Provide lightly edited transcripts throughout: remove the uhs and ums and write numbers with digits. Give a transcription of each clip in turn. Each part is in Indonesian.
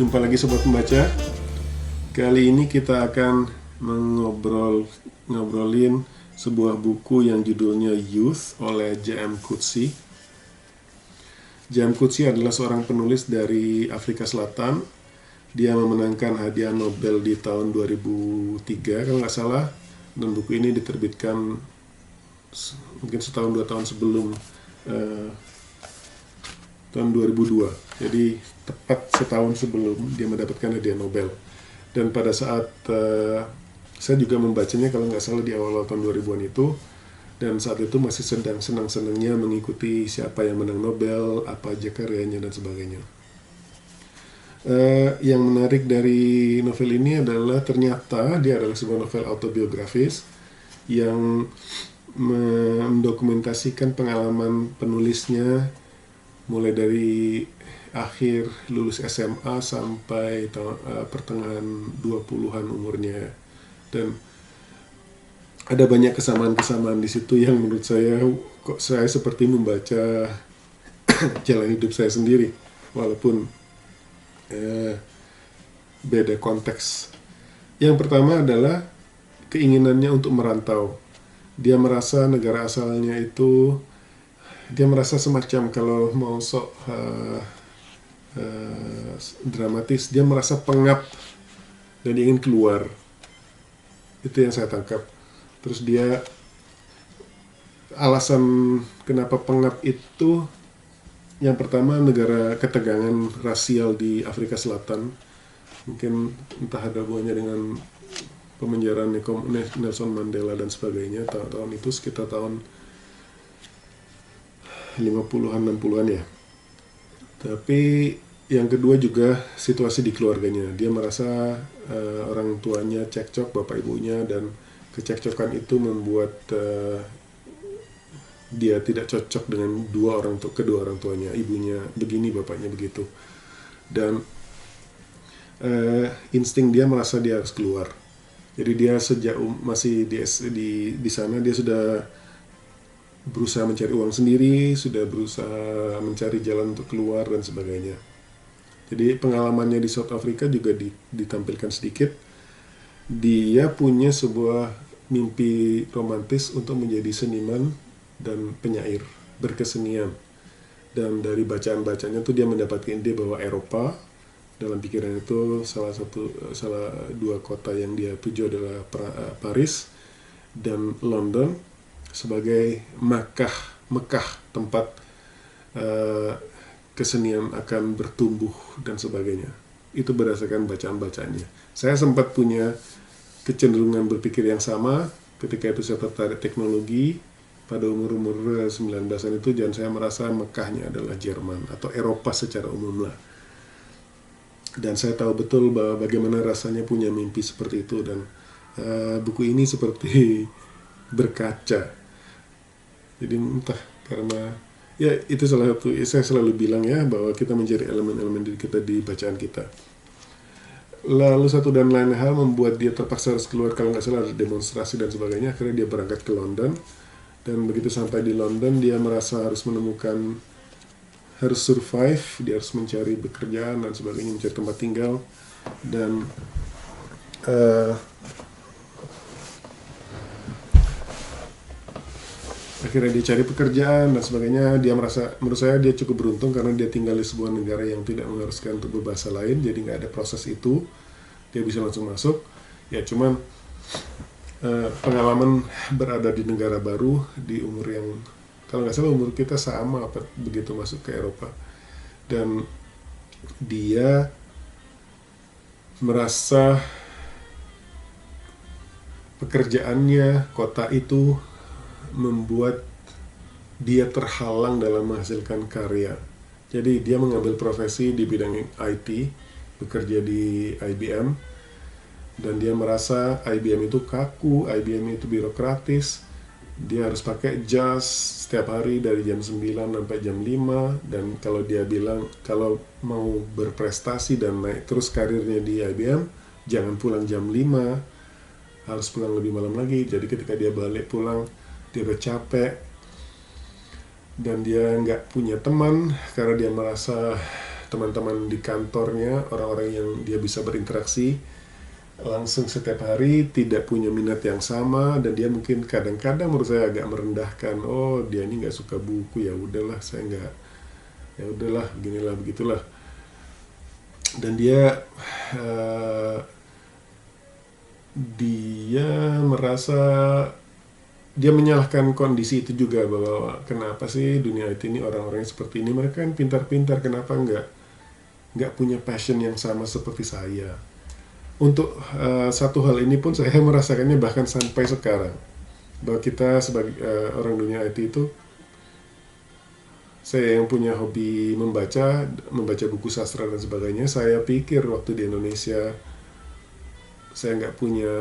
Jumpa lagi Sobat Pembaca. Kali ini kita akan ngobrolin sebuah buku yang judulnya Youth oleh J.M. Coetzee. J.M. Coetzee adalah seorang penulis dari Afrika Selatan. Dia memenangkan hadiah Nobel di tahun 2003 kalau nggak salah. Dan buku ini diterbitkan mungkin setahun 2 tahun sebelum tahun 2002. Jadi tepat setahun sebelum dia mendapatkan hadiah Nobel. Dan pada saat saya juga membacanya kalau nggak salah di awal tahun 2000-an itu, dan saat itu masih sedang senang-senangnya mengikuti siapa yang menang Nobel, apa aja karyanya dan sebagainya. Yang menarik dari novel ini adalah ternyata dia adalah sebuah novel autobiografis yang mendokumentasikan pengalaman penulisnya mulai dari akhir lulus SMA sampai pertengahan 20-an umurnya. Dan ada banyak kesamaan-kesamaan di situ yang menurut saya kok saya seperti membaca jalan hidup saya sendiri, walaupun beda konteks. Yang pertama adalah keinginannya untuk merantau. Dia merasa negara asalnya itu, dia merasa semacam kalau mau sok dramatis, dia merasa pengap dan ingin keluar. Itu yang saya tangkap. Terus dia, alasan kenapa pengap itu, yang pertama negara ketegangan rasial di Afrika Selatan. Mungkin entah ada hubungannya dengan pemenjaraan Nelson Mandela dan sebagainya. Tahun itu sekitar tahun 50-an 60-an ya. Tapi yang kedua juga situasi di keluarganya. Dia merasa orang tuanya cekcok, bapak ibunya, dan kecekcokan itu membuat dia tidak cocok dengan kedua orang tuanya. Ibunya begini, bapaknya begitu. Dan insting dia merasa dia harus keluar. Jadi dia sejak masih di sana dia sudah berusaha mencari uang sendiri, sudah berusaha mencari jalan untuk keluar dan sebagainya. Jadi pengalamannya di South Africa juga ditampilkan sedikit. Dia punya sebuah mimpi romantis untuk menjadi seniman dan penyair, berkesenian. Dan dari bacaan-bacanya tuh dia mendapatkan ide bahwa Eropa, dalam pikiran itu salah dua kota yang dia tuju adalah Paris dan London sebagai Mekah tempat kesenian akan bertumbuh dan sebagainya. Itu berdasarkan bacaan-bacaannya. Saya sempat punya kecenderungan berpikir yang sama ketika itu saya tertarik teknologi pada umur 19-an itu, dan saya merasa Mekahnya adalah Jerman atau Eropa secara umum lah. Dan saya tahu betul bahwa bagaimana rasanya punya mimpi seperti itu, dan buku ini seperti berkaca. Jadi entah, karena ya itu salah satu, saya selalu bilang ya, bahwa kita mencari elemen-elemen diri kita di bacaan kita. Lalu satu dan lain hal membuat dia terpaksa harus keluar, kalau nggak salah ada demonstrasi dan sebagainya. Akhirnya dia berangkat ke London, dan begitu sampai di London dia merasa harus survive, dia harus mencari pekerjaan dan sebagainya, mencari tempat tinggal. Dan akhirnya dia cari pekerjaan dan sebagainya. Dia merasa, menurut saya dia cukup beruntung karena dia tinggal di sebuah negara yang tidak mengharuskan untuk berbahasa lain, jadi nggak ada proses itu, dia bisa langsung masuk. Ya cuman pengalaman berada di negara baru di umur yang, kalau nggak salah umur kita sama begitu masuk ke Eropa, dan dia merasa pekerjaannya, kota itu membuat dia terhalang dalam menghasilkan karya. Jadi dia mengambil profesi di bidang IT, bekerja di IBM, dan dia merasa IBM itu kaku, IBM itu birokratis. Dia harus pakai jas setiap hari dari jam 9 sampai jam 5, dan kalau dia bilang kalau mau berprestasi dan naik terus karirnya di IBM, jangan pulang jam 5, harus pulang lebih malam lagi. Jadi ketika dia balik pulang, dia udah capek, dan dia nggak punya teman karena dia merasa teman-teman di kantornya, orang-orang yang dia bisa berinteraksi langsung setiap hari, tidak punya minat yang sama, dan dia mungkin kadang-kadang menurut saya agak merendahkan, oh dia ini nggak suka buku, ya udahlah saya nggak, ya udahlah beginilah begitulah. Dan eh, dia merasa, dia menyalahkan kondisi itu juga, bahwa kenapa sih dunia IT ini orang-orangnya seperti ini, mereka kan pintar-pintar, kenapa nggak punya passion yang sama seperti saya. Untuk satu hal ini pun saya merasakannya bahkan sampai sekarang, bahwa kita sebagai orang dunia IT itu, saya yang punya hobi membaca buku sastra dan sebagainya, saya pikir waktu di Indonesia saya nggak punya,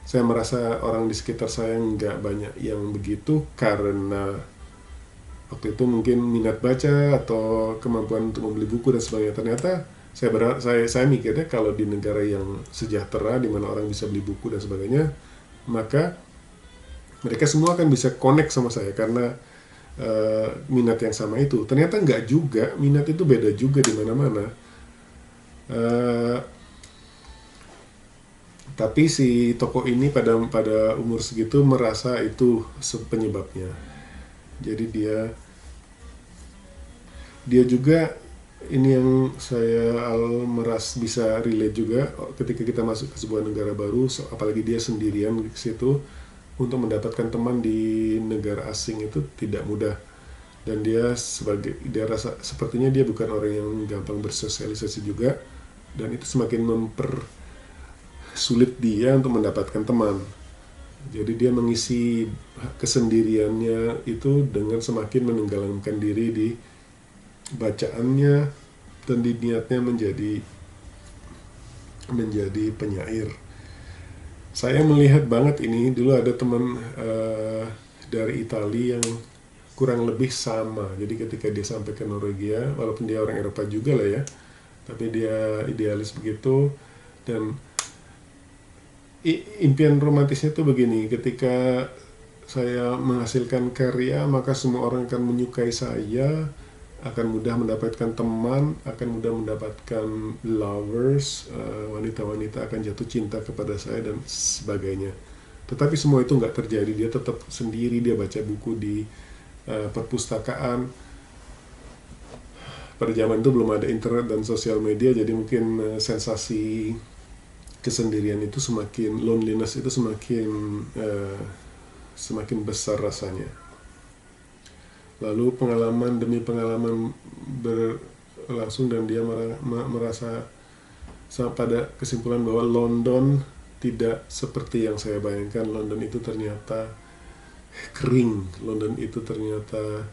saya merasa orang di sekitar saya nggak banyak yang begitu, karena waktu itu mungkin minat baca atau kemampuan untuk membeli buku dan sebagainya. Ternyata saya mikirnya kalau di negara yang sejahtera, di mana orang bisa beli buku dan sebagainya, maka mereka semua akan bisa connect sama saya karena minat yang sama itu. Ternyata nggak juga, minat itu beda juga di mana-mana. Tapi si toko ini pada umur segitu merasa itu penyebabnya. Jadi dia juga, ini yang saya bisa relate juga, ketika kita masuk ke sebuah negara baru, apalagi dia sendirian di situ, untuk mendapatkan teman di negara asing itu tidak mudah. Dan dia rasa sepertinya dia bukan orang yang gampang bersosialisasi juga, dan itu semakin mempersulit dia untuk mendapatkan teman. Jadi dia mengisi kesendiriannya itu dengan semakin menenggelamkan diri di bacaannya dan di niatnya menjadi penyair. Saya melihat banget ini, dulu ada teman dari Italia yang kurang lebih sama. Jadi ketika dia sampai ke Norwegia, walaupun dia orang Eropa juga lah ya, tapi dia idealis begitu. Dan impian romantisnya tuh begini, ketika saya menghasilkan karya, maka semua orang akan menyukai saya, akan mudah mendapatkan teman, akan mudah mendapatkan lovers, wanita-wanita akan jatuh cinta kepada saya dan sebagainya. Tetapi semua itu nggak terjadi. Dia tetap sendiri, dia baca buku di perpustakaan. Pada zaman itu belum ada internet dan sosial media, jadi mungkin sensasi kesendirian itu loneliness itu semakin besar rasanya. Lalu pengalaman demi pengalaman berlangsung, dan dia merasa pada kesimpulan bahwa London tidak seperti yang saya bayangkan. London itu ternyata kering, London itu ternyata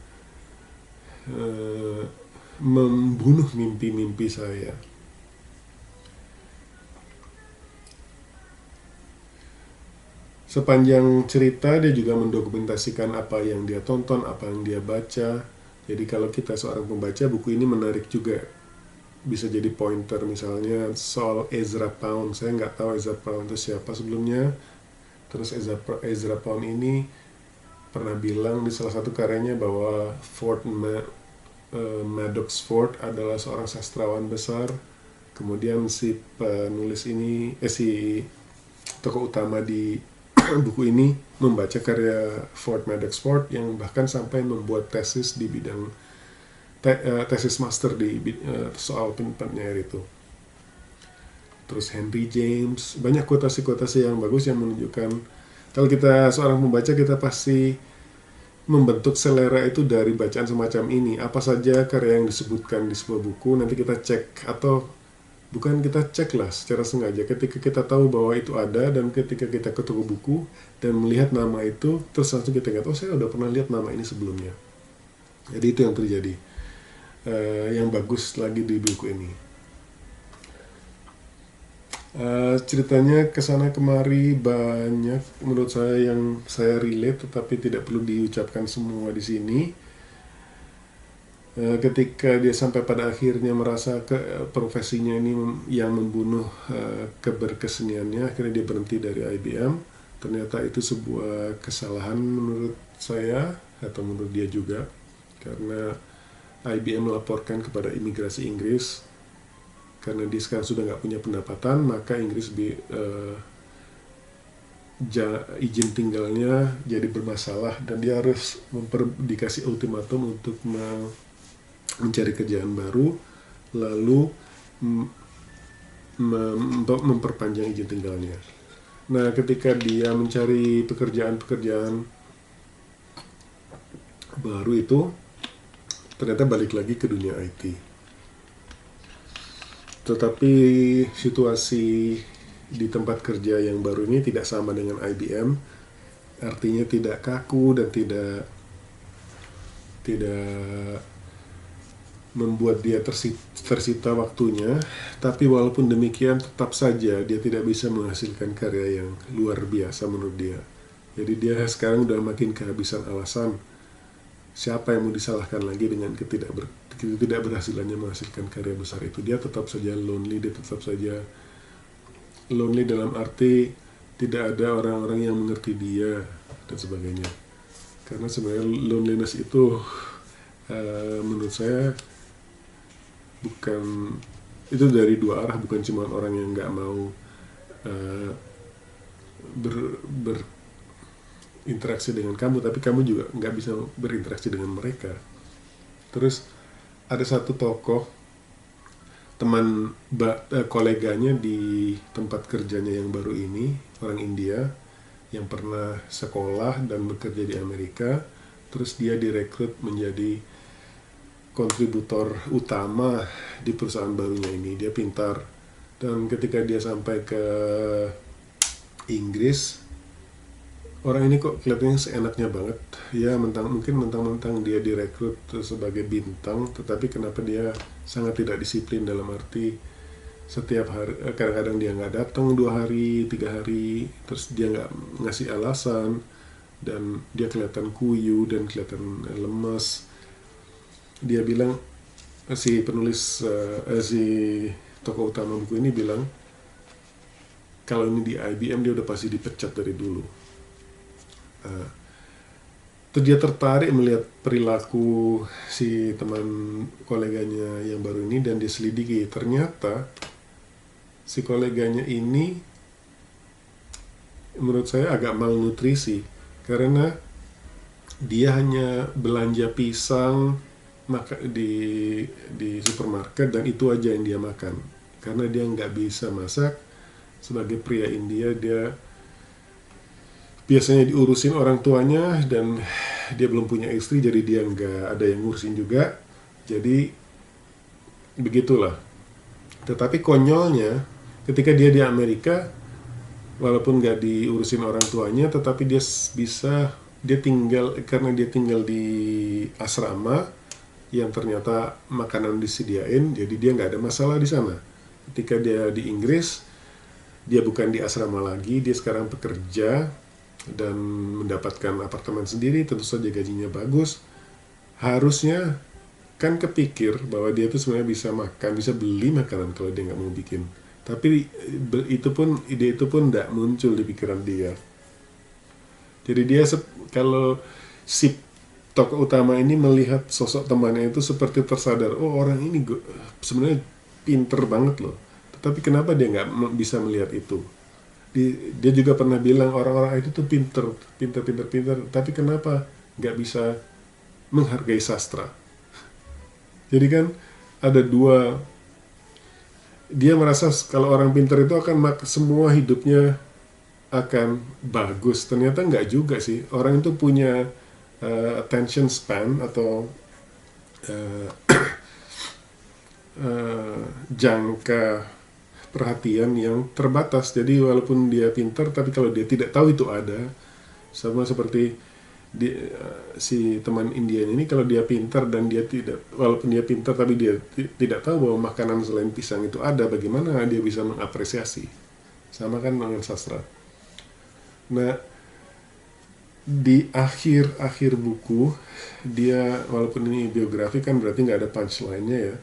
membunuh mimpi-mimpi saya. Sepanjang cerita dia juga mendokumentasikan apa yang dia tonton, apa yang dia baca. Jadi kalau kita seorang pembaca, buku ini menarik juga. Bisa jadi pointer, misalnya soal Ezra Pound. Saya nggak tahu Ezra Pound itu siapa sebelumnya. Terus Ezra Pound ini pernah bilang di salah satu karyanya bahwa Maddox Ford adalah seorang sastrawan besar. Kemudian si penulis ini, si tokoh utama di buku ini membaca karya Maddox Ford, yang bahkan sampai membuat tesis di bidang tesis master di soal penyair itu. Terus Henry James, banyak kuotasi-kuotasi yang bagus yang menunjukkan kalau kita seorang pembaca, kita pasti membentuk selera itu dari bacaan semacam ini. Apa saja karya yang disebutkan di sebuah buku, nanti kita cek, atau bukan kita cek lah secara sengaja, ketika kita tahu bahwa itu ada, dan ketika kita ke toko buku dan melihat nama itu, terus langsung kita ingat, oh saya udah pernah lihat nama ini sebelumnya. Jadi itu yang terjadi, yang bagus lagi di buku ini. Ceritanya kesana kemari banyak menurut saya yang saya relate, tetapi tidak perlu diucapkan semua di sini. Ketika dia sampai pada akhirnya merasa profesinya ini yang membunuh keberkeseniannya, akhirnya dia berhenti dari IBM. Ternyata itu sebuah kesalahan menurut saya, atau menurut dia juga, karena IBM melaporkan kepada imigrasi Inggris karena dia sekarang sudah nggak punya pendapatan, maka Inggris izin tinggalnya jadi bermasalah dan dia harus dikasih ultimatum untuk mencari kerjaan baru, lalu memperpanjang izin tinggalnya. Nah, ketika dia mencari pekerjaan baru itu, ternyata balik lagi ke dunia IT. Tetapi situasi di tempat kerja yang baru ini tidak sama dengan IBM, artinya tidak kaku dan tidak membuat dia tersita waktunya, tapi walaupun demikian tetap saja dia tidak bisa menghasilkan karya yang luar biasa menurut dia. Jadi dia sekarang udah makin kehabisan alasan. Siapa yang mau disalahkan lagi dengan tidak berhasilannya menghasilkan karya besar itu? Dia tetap saja lonely, dia tetap saja lonely dalam arti tidak ada orang-orang yang mengerti dia dan sebagainya. Karena sebenarnya loneliness itu menurut saya itu dari dua arah, bukan cuma orang yang nggak mau berinteraksi dengan kamu, tapi kamu juga nggak bisa berinteraksi dengan mereka. Terus ada satu tokoh teman koleganya di tempat kerjanya yang baru ini, orang India yang pernah sekolah dan bekerja di Amerika, terus dia direkrut menjadi kontributor utama di perusahaan barunya ini. Dia pintar, dan ketika dia sampai ke Inggris, orang ini kok kelihatannya seenaknya banget ya, mungkin mentang-mentang dia direkrut sebagai bintang, tetapi kenapa dia sangat tidak disiplin, dalam arti setiap hari, kadang-kadang dia nggak datang 2 hari 3 hari, terus dia nggak ngasih alasan, dan dia kelihatan kuyu dan kelihatan lemas. Dia bilang, si tokoh utama buku ini bilang, kalau ini di IBM dia udah pasti dipecat dari dulu. Terus dia tertarik melihat perilaku si teman koleganya yang baru ini, dan diselidiki. Ternyata si koleganya ini menurut saya agak malnutrisi, karena dia hanya belanja pisang di supermarket, dan itu aja yang dia makan, karena dia nggak bisa masak. Sebagai pria India, dia biasanya diurusin orang tuanya, dan dia belum punya istri, jadi dia nggak ada yang ngurusin juga. Jadi begitulah. Tetapi konyolnya, ketika dia di Amerika, walaupun nggak diurusin orang tuanya, tetapi dia tinggal, karena dia tinggal di asrama yang ternyata makanan disediain, jadi dia nggak ada masalah di sana. Ketika dia di Inggris, dia bukan di asrama lagi, dia sekarang pekerja dan mendapatkan apartemen sendiri, tentu saja gajinya bagus. Harusnya kan kepikir bahwa dia tuh sebenarnya bisa makan, bisa beli makanan kalau dia nggak mau bikin. Tapi ide itu pun tidak muncul di pikiran dia. Jadi dia kalau si tokoh utama ini melihat sosok temannya itu seperti tersadar, oh orang ini sebenarnya pinter banget loh, tetapi kenapa dia nggak bisa melihat itu? Dia juga pernah bilang orang-orang itu tuh pinter, tapi kenapa nggak bisa menghargai sastra? Jadi kan ada dua, dia merasa kalau orang pinter itu akan semua hidupnya akan bagus. Ternyata nggak juga sih. Orang itu punya attention span atau jangka perhatian yang terbatas. Jadi walaupun dia pintar, tapi kalau dia tidak tahu itu ada, sama seperti si teman India ini, kalau dia pintar dan dia tidak, walaupun dia pintar tapi dia tidak tahu bahwa makanan selain pisang itu ada, bagaimana dia bisa mengapresiasi? Sama kan dengan sastra. Nah, di akhir buku dia, walaupun ini biografi kan berarti nggak ada punchline-nya ya,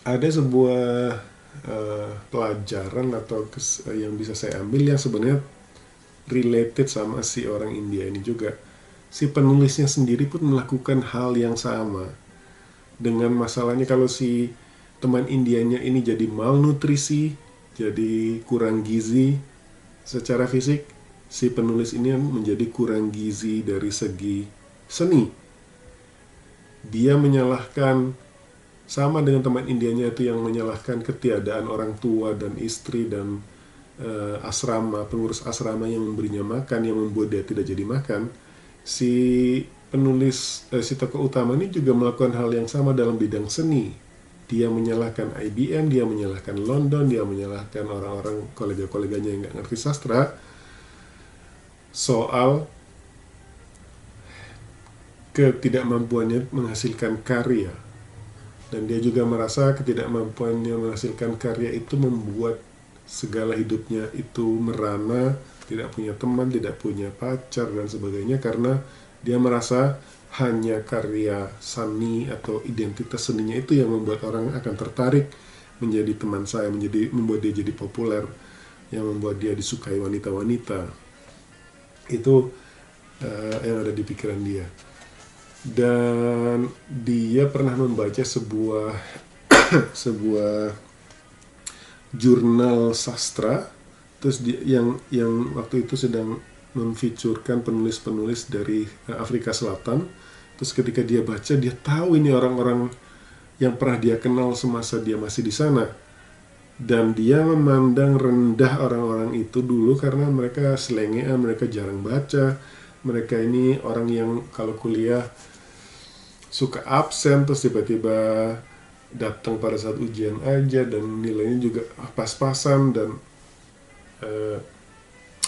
ada sebuah pelajaran atau yang bisa saya ambil, yang sebenarnya related sama si orang India ini juga. Si penulisnya sendiri pun melakukan hal yang sama. dengan masalahnya kalau si teman Indianya ini jadi malnutrisi, jadi kurang gizi secara fisik, si penulis ini menjadi kurang gizi dari segi seni. Dia menyalahkan, sama dengan teman Indianya itu yang menyalahkan ketiadaan orang tua dan istri dan asrama, pengurus asrama yang memberinya makan, yang membuat dia tidak jadi makan. Si penulis, si tokoh utama ini juga melakukan hal yang sama dalam bidang seni. Dia menyalahkan IBM, dia menyalahkan London, dia menyalahkan orang-orang kolega-koleganya yang nggak ngerti sastra soal ketidakmampuannya menghasilkan karya. Dan dia juga merasa ketidakmampuannya menghasilkan karya itu membuat segala hidupnya itu merana, tidak punya teman, tidak punya pacar dan sebagainya, karena dia merasa hanya karya seni atau identitas seninya itu yang membuat orang akan tertarik menjadi teman saya, membuat dia jadi populer, yang membuat dia disukai wanita-wanita. Itu yang ada di pikiran dia. Dan dia pernah membaca sebuah jurnal sastra, terus yang waktu itu sedang memfeaturekan penulis-penulis dari Afrika Selatan. Terus ketika dia baca, dia tahu ini orang-orang yang pernah dia kenal semasa dia masih di sana, dan dia memandang rendah orang-orang itu dulu karena mereka selengean, mereka jarang baca, mereka ini orang yang kalau kuliah suka absen, terus tiba-tiba datang pada saat ujian aja, dan nilainya juga pas-pasan, dan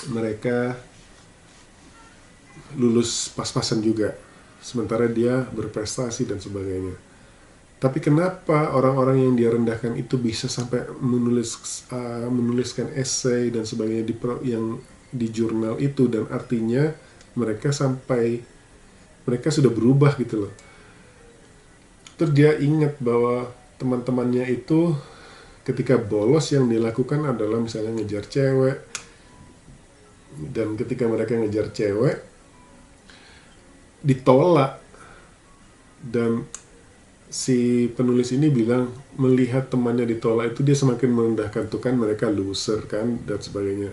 mereka lulus pas-pasan juga, sementara dia berprestasi dan sebagainya. Tapi kenapa orang-orang yang dia rendahkan itu bisa sampai menuliskan esai dan sebagainya yang di jurnal itu, dan artinya mereka sudah berubah gitu loh. Terus dia ingat bahwa teman-temannya itu ketika bolos yang dilakukan adalah misalnya ngejar cewek, dan ketika mereka ngejar cewek ditolak, dan si penulis ini bilang melihat temannya ditolak itu dia semakin merendahkan, tuh kan mereka loser kan dan sebagainya.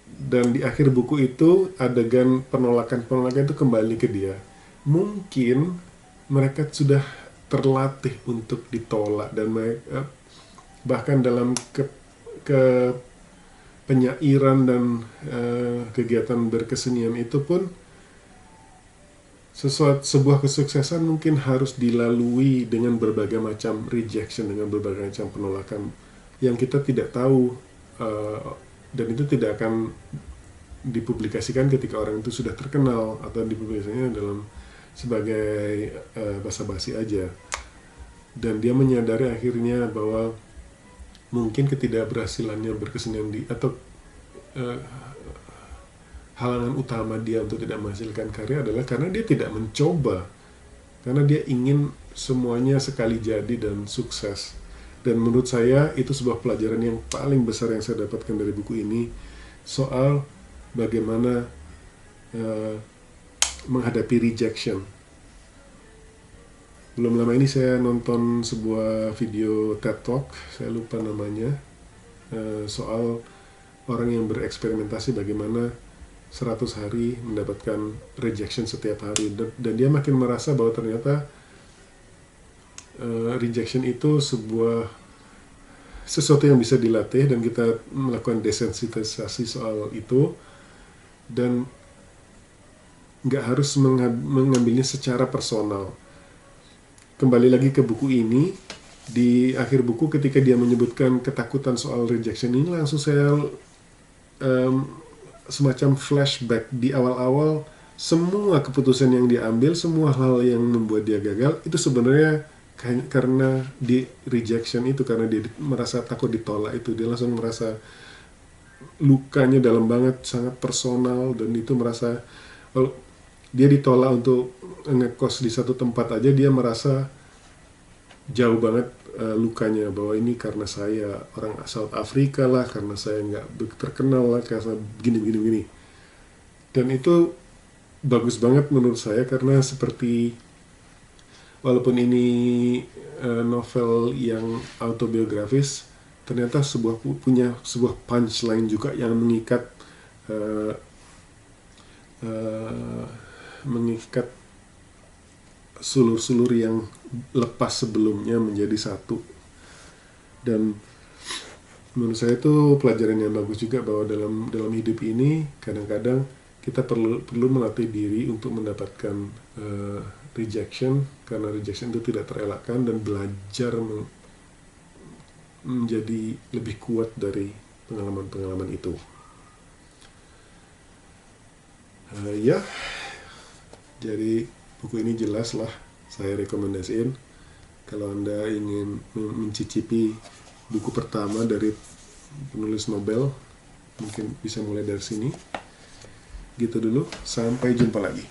Dan di akhir buku itu adegan penolakan itu kembali ke dia. Mungkin mereka sudah terlatih untuk ditolak, dan mereka bahkan dalam penyairan dan kegiatan berkesenian itu pun sebuah kesuksesan mungkin harus dilalui dengan berbagai macam rejection, dengan berbagai macam penolakan yang kita tidak tahu, dan itu tidak akan dipublikasikan ketika orang itu sudah terkenal, atau dipublikasikannya dalam sebagai basa-basi aja. Dan dia menyadari akhirnya bahwa mungkin ketidakberhasilannya berkesenian atau halangan utama dia untuk tidak menghasilkan karya adalah karena dia tidak mencoba, karena dia ingin semuanya sekali jadi dan sukses. Dan menurut saya itu sebuah pelajaran yang paling besar yang saya dapatkan dari buku ini, soal bagaimana menghadapi rejection. Belum lama ini saya nonton sebuah video TED Talk, saya lupa namanya, soal orang yang bereksperimentasi bagaimana 100 hari mendapatkan rejection setiap hari, dan dia makin merasa bahwa ternyata rejection itu sesuatu yang bisa dilatih, dan kita melakukan desensitisasi soal itu, dan nggak harus mengambilnya secara personal. Kembali lagi ke buku ini, di akhir buku ketika dia menyebutkan ketakutan soal rejection ini, langsung saya semacam flashback di awal-awal. Semua keputusan yang dia ambil, semua hal yang membuat dia gagal, itu sebenarnya karena di rejection itu, karena dia merasa takut ditolak itu. Dia langsung merasa lukanya dalam banget, sangat personal, dan itu merasa kalau dia ditolak untuk ngekos di satu tempat aja, dia merasa jauh banget lukanya, bahwa ini karena saya orang South Africa lah, karena saya nggak terkenal lah, karena gini. Dan itu bagus banget menurut saya, karena seperti walaupun ini novel yang autobiografis, ternyata punya sebuah punchline juga yang mengikat sulur-sulur yang lepas sebelumnya menjadi satu. Dan menurut saya itu pelajaran yang bagus juga, bahwa dalam hidup ini kadang-kadang kita perlu melatih diri untuk mendapatkan rejection, karena rejection itu tidak terelakkan, dan belajar menjadi lebih kuat dari pengalaman-pengalaman itu. Ya, jadi buku ini jelas lah saya rekomendasiin kalau Anda ingin mencicipi buku pertama dari penulis Nobel, mungkin bisa mulai dari sini. Gitu dulu, sampai jumpa lagi.